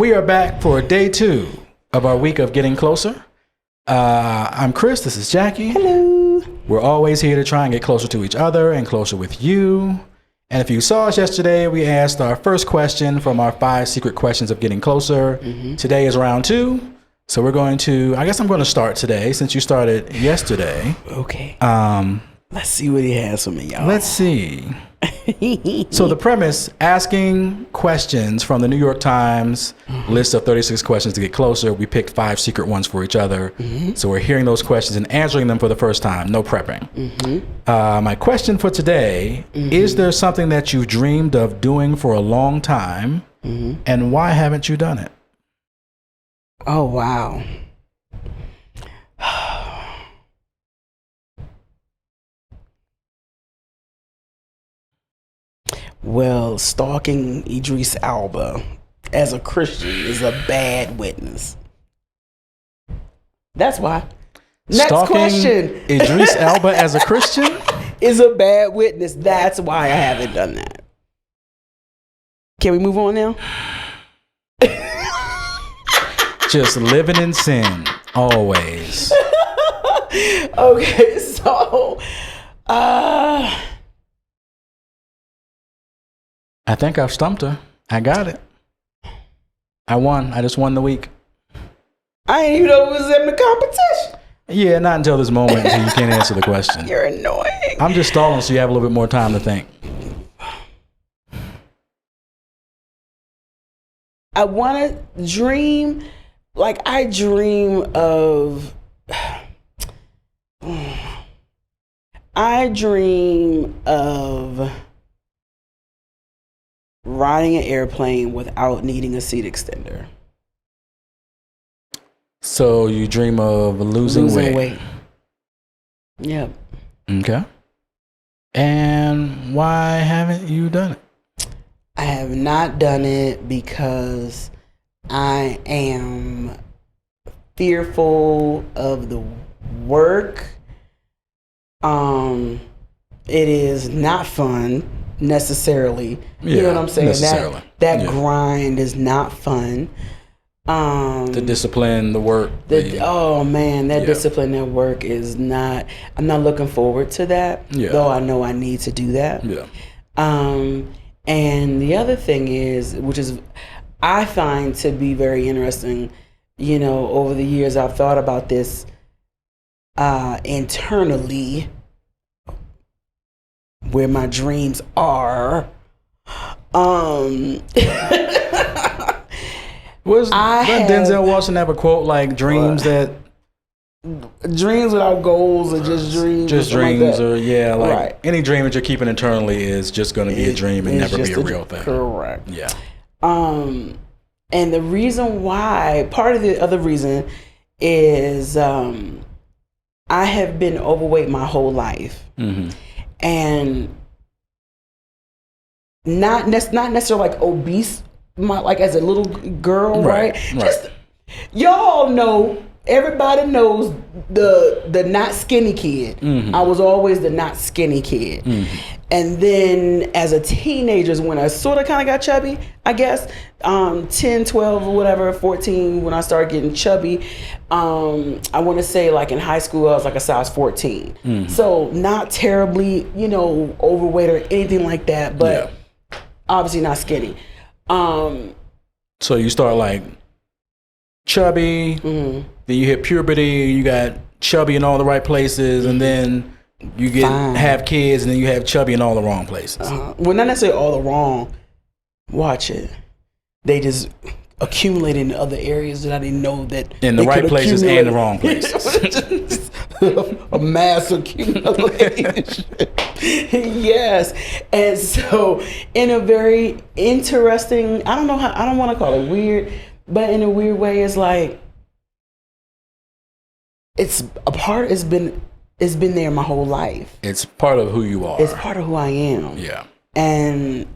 we are back for day 2 of our week of Getting Closer. I'm Chris. This is Jackie. Hello. We're always here to try and get closer to each other and closer with you. And if you saw us yesterday, we asked our first question from our 5 secret questions of Getting Closer. Today is round 2. So we're going to, I guess I'm going to start today since you started yesterday. Okay. Let's see what he has for me, y'all. Let's see. So the premise, asking questions from the New York Times list of 36 questions to get closer. We picked 5 secret ones for each other. So we're hearing those questions and answering them for the first time. No prepping. My question for today, is there something that you've dreamed of doing for a long time and why haven't you done it? Oh, wow. Well, stalking Idris Elba as a Christian is a bad witness. That's why. Next Stalking question. Idris Elba as a Christian? Is a bad witness. That's why I haven't done that. Can we move on now? Just living in sin, always. Okay, so I think I've stumped her. I got it. I won. I just won the week. I didn't even know it was in the competition. Yeah, not until this moment until you can't answer the question. You're annoying. I'm just stalling so you have a little bit more time to think. I want to dream, like I dream of riding an airplane without needing a seat extender. So you dream of losing weight. Yep. Okay. And why haven't you done it? I have not done it because I am fearful of the work. It is not fun necessarily. You know what I'm saying? Necessarily. That grind is not fun. The discipline, the work. Discipline at work is not. I'm not looking forward to that. Yeah. Though I know I need to do that. Yeah. And the other thing is, which is I find to be very interesting, you know, over the years I've thought about this internally, where my dreams are. Doesn't Denzel Washington have a quote like dreams without goals or just dreams? Just dreams right. Any dream that you're keeping internally is just going to be a dream and never be a real thing. Correct. Yeah. And the reason why, part of the other reason is I have been overweight my whole life. And not necessarily like obese, like as a little girl, right? Just y'all know, everybody knows the not skinny kid. I was always the not skinny kid. And then as a teenager, when I sort of kind of got chubby, I guess, 10, 12 or whatever, 14, when I started getting chubby, I want to say like in high school, I was like a size 14. So not terribly, you know, overweight or anything like that, but obviously not skinny. So you start like chubby, then you hit puberty, you got chubby in all the right places, and then you have kids, and then you have chubby in all the wrong places. Well, not necessarily all the wrong. Watch it. They just accumulate in other areas that I didn't know that in the right places and the wrong places. A mass accumulation. Yes. And so in a very interesting, I don't want to call it weird, but in a weird way, it's like it's been there my whole life. It's part of who you are. It's part of who I am. Yeah. And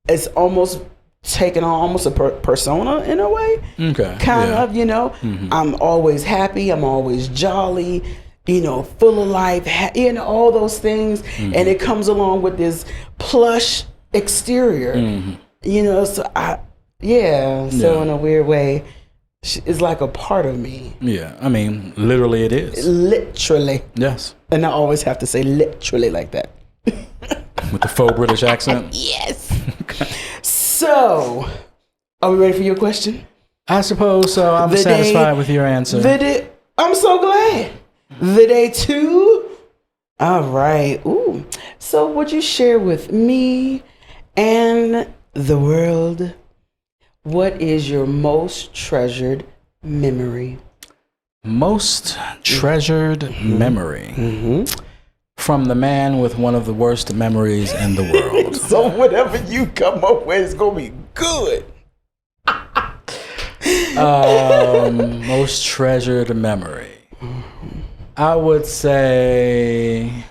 it's almost taken on almost a persona in a way. Okay. Kind of, you know. I'm always happy. I'm always jolly, you know, full of life, you know, all those things. And it comes along with this plush exterior, you know, so Yeah. So Yeah. in a weird way, it's like a part of me. Yeah. I mean, literally it is. Literally. Yes. And I always have to say literally like that. With the faux British accent. Yes. So, are we ready for your question? I suppose so. I'm satisfied with your answer. I'm so glad. The day 2. All right. Ooh. So would you share with me and the world, what is your most treasured memory? Most treasured memory. From the man with one of the worst memories in the world. So whatever you come up with is going to be good. Most treasured memory. I would say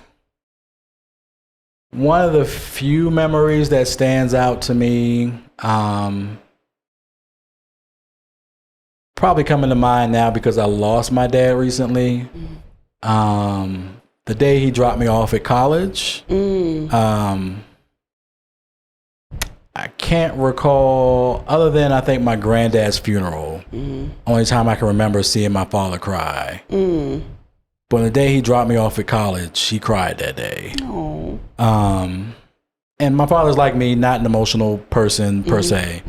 one of the few memories that stands out to me, probably coming to mind now because I lost my dad recently. The day he dropped me off at college. I can't recall, other than I think my granddad's funeral. Only time I can remember seeing my father cry. But the day he dropped me off at college, he cried that day. Oh. And my father's like me, not an emotional person per se.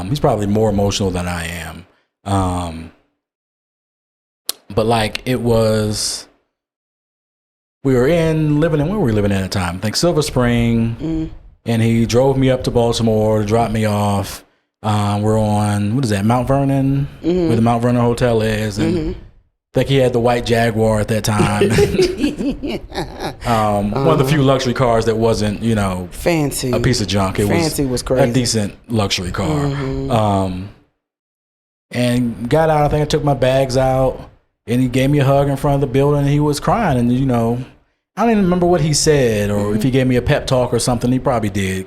He's probably more emotional than I am. But like it was, we were living in, where were we living at the time? I think Silver Spring. And he drove me up to Baltimore to drop me off. We're on, what is that, Mount Vernon? Where the Mount Vernon Hotel is. And I think he had the white Jaguar at that time. One of the few luxury cars that wasn't, fancy, a piece of junk. It was crazy. A decent luxury car. And got out, I think I took my bags out. And he gave me a hug in front of the building, and he was crying. And, I don't even remember what he said, or if he gave me a pep talk or something. He probably did.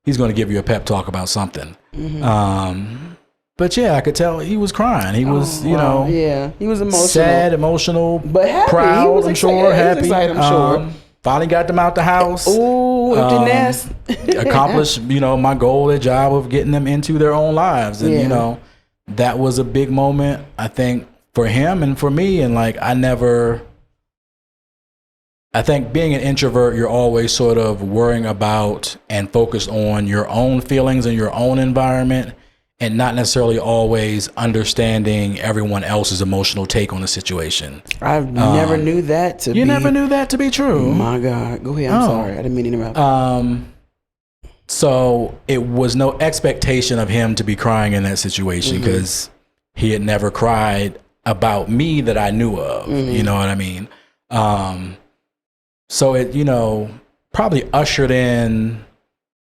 He's going to give you a pep talk about something. But yeah, I could tell he was crying. He was, yeah, he was emotional, sad, emotional, but happy. Proud. I'm sure, happy. He was excited, I'm sure. Finally got them out the house. Ooh, empty nest. Accomplished, my goal, the job of getting them into their own lives, and that was a big moment, I think, for him and for me. And like, I think being an introvert, you're always sort of worrying about and focused on your own feelings and your own environment, and not necessarily always understanding everyone else's emotional take on the situation. I never knew that to be. You never knew that to be true. Oh my God. Go ahead. I'm sorry. I didn't mean to interrupt. So it was no expectation of him to be crying in that situation because he had never cried about me that I knew of. You know what I mean? So it, probably ushered in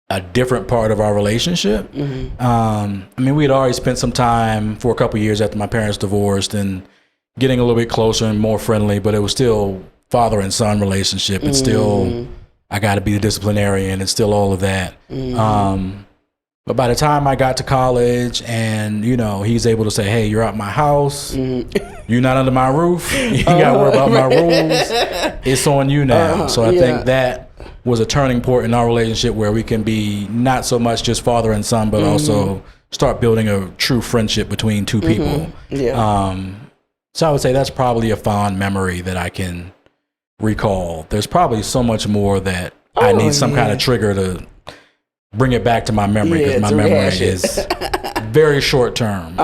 a different part of our relationship. I mean, we had already spent some time for a couple of years after my parents divorced and getting a little bit closer and more friendly, but it was still father and son relationship. It's still, I got to be the disciplinarian. It's still all of that. But by the time I got to college and, he's able to say, hey, you're out my house. You're not under my roof. You ain't got to worry about my rules. It's on you now. So I think that was a turning point in our relationship where we can be not so much just father and son, but also start building a true friendship between two people. So I would say that's probably a fond memory that I can recall. There's probably so much more that I need some kind of trigger to bring it back to my memory, because my memory is very short term.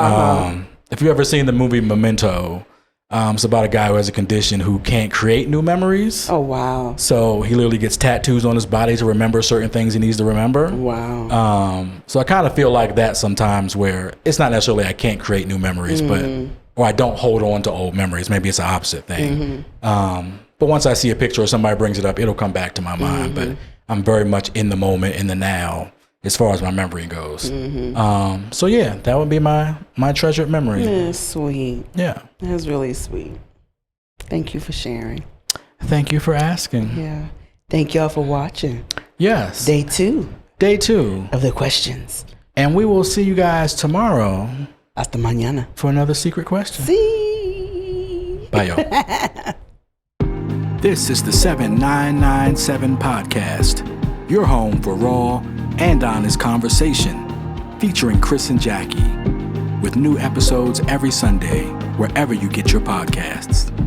If you've ever seen the movie Memento, it's about a guy who has a condition who can't create new memories. Oh, wow. So he literally gets tattoos on his body to remember certain things he needs to remember. Wow. So I kind of feel like that sometimes, where it's not necessarily I can't create new memories, or I don't hold on to old memories. Maybe it's the opposite thing. But once I see a picture or somebody brings it up, it'll come back to my mind. But I'm very much in the moment, in the now, as far as my memory goes. So yeah, that would be my treasured memory. That's sweet. Yeah. That's really sweet. Thank you for sharing. Thank you for asking. Yeah. Thank y'all for watching. Yes. Day 2 of the questions. And we will see you guys tomorrow. Hasta mañana. For another secret question. See. Bye, y'all. This is the 7997 Podcast, your home for raw and honest conversation. featuring Chris and Jacki, with new episodes every Sunday, wherever you get your podcasts.